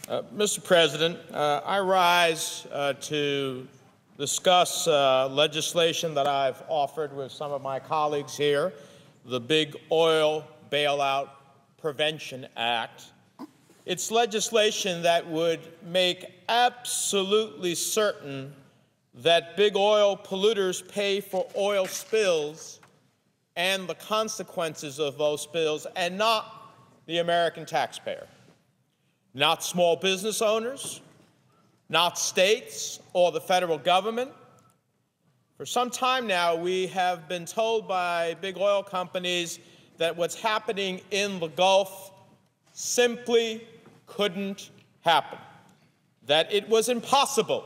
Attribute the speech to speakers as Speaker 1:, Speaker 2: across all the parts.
Speaker 1: Mr. President, I rise to discuss legislation that I've offered with some of my colleagues here, the Big Oil Bailout Prevention Act. It's legislation that would make absolutely certain that big oil polluters pay for oil spills and the consequences of those spills, and not the American taxpayer. Not small business owners, not states or the federal government. For some time now, we have been told by big oil companies that what's happening in the Gulf simply couldn't happen, that it was impossible,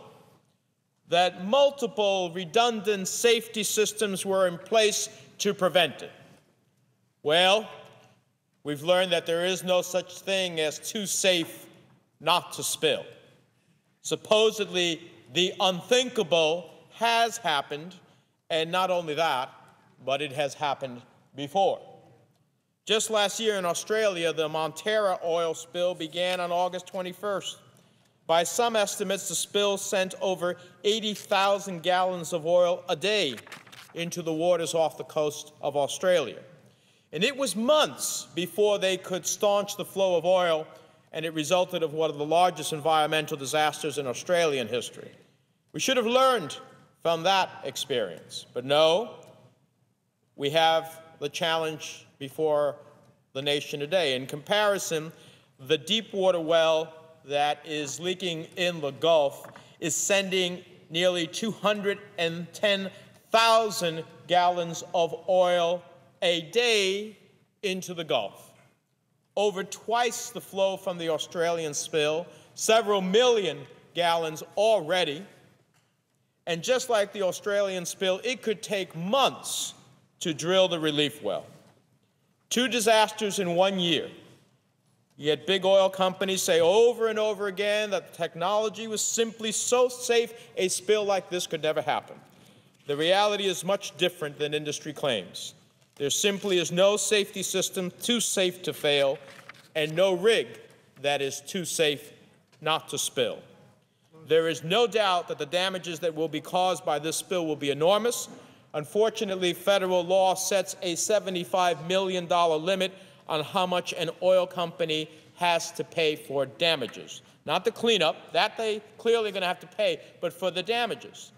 Speaker 1: that multiple redundant safety systems were in place to prevent it. Well, we've learned that there is no such thing as too safe not to spill. Supposedly, the unthinkable has happened, and not only that, but it has happened before. Just last year in Australia, the Montara oil spill began on August 21st. By some estimates, the spill sent over 80,000 gallons of oil a day into the waters off the coast of Australia. And it was months before they could staunch the flow of oil, and it resulted in one of the largest environmental disasters in Australian history. We should have learned from that experience. But no, we have the challenge before the nation today. In comparison, the deep water well that is leaking in the Gulf is sending nearly 210,000 gallons of oil a day into the Gulf. Over twice the flow from the Australian spill, several million gallons already. And just like the Australian spill, it could take months to drill the relief well. 2 disasters in 1 year. Yet big oil companies say over and over again that the technology was simply so safe a spill like this could never happen. The reality is much different than industry claims. There simply is no safety system too safe to fail, and no rig that is too safe not to spill. There is no doubt that the damages that will be caused by this spill will be enormous. Unfortunately, federal law sets a $75 million limit on how much an oil company has to pay for damages. Not the cleanup, that they clearly going to have to pay, but for the damages.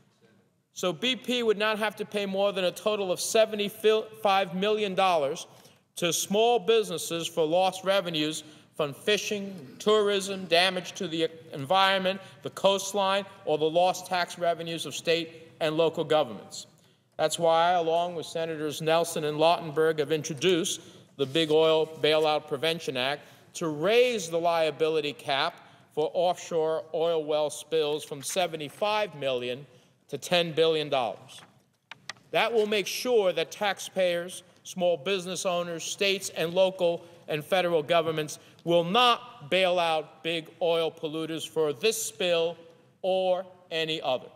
Speaker 1: So BP would not have to pay more than a total of $75 million to small businesses for lost revenues from fishing, tourism, damage to the environment, the coastline, or the lost tax revenues of state and local governments. That's why, along with Senators Nelson and Lautenberg, have introduced the Big Oil Bailout Prevention Act to raise the liability cap for offshore oil well spills from $75 million to $10 billion. That will make sure that taxpayers, small business owners, states and local and federal governments will not bail out big oil polluters for this spill or any other.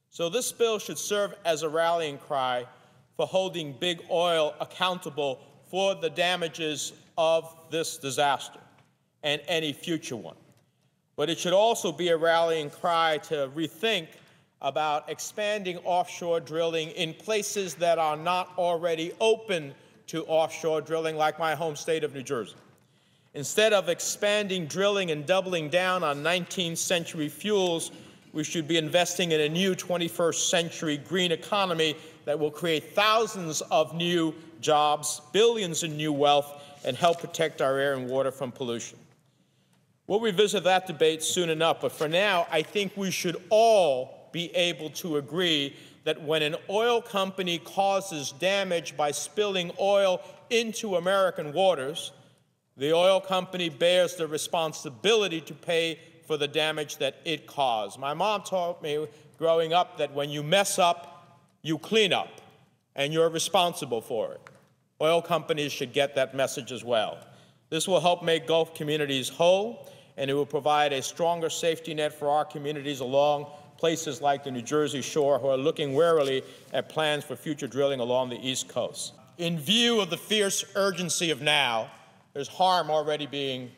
Speaker 1: So this bill should serve as a rallying cry for holding big oil accountable for the damages of this disaster and any future one. But it should also be a rallying cry to rethink about expanding offshore drilling in places that are not already open to offshore drilling, like my home state of New Jersey. Instead of expanding drilling and doubling down on 19th century fuels, we should be investing in a new 21st century green economy that will create thousands of new jobs, billions in new wealth, and help protect our air and water from pollution. We'll revisit that debate soon enough, but for now, I think we should all be able to agree that when an oil company causes damage by spilling oil into American waters, the oil company bears the responsibility to pay for the damage that it caused. My mom taught me growing up that when you mess up, you clean up, and you're responsible for it. Oil companies should get that message as well. This will help make Gulf communities whole, and it will provide a stronger safety net for our communities along places like the New Jersey shore who are looking warily at plans for future drilling along the East Coast. In view of the fierce urgency of now, there's harm already being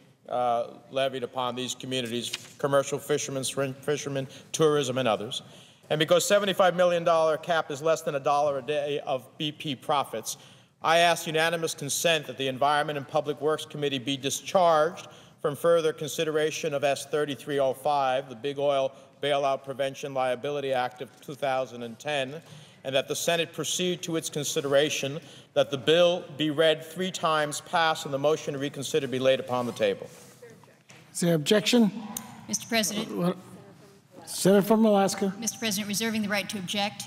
Speaker 1: levied upon these communities, commercial fishermen, tourism, and others. And because $75 million cap is less than $1 a day of BP profits, I ask unanimous consent that the Environment and Public Works Committee be discharged from further consideration of S. 3305, the Big Oil Bailout Prevention Liability Act of 2010, and that the Senate proceed to its consideration, that the bill be read 3 times, pass, and the motion to reconsider be laid upon the table.
Speaker 2: Is there objection?
Speaker 3: Mr. President.
Speaker 2: Senator from Alaska.
Speaker 3: Mr. President, reserving the right to object.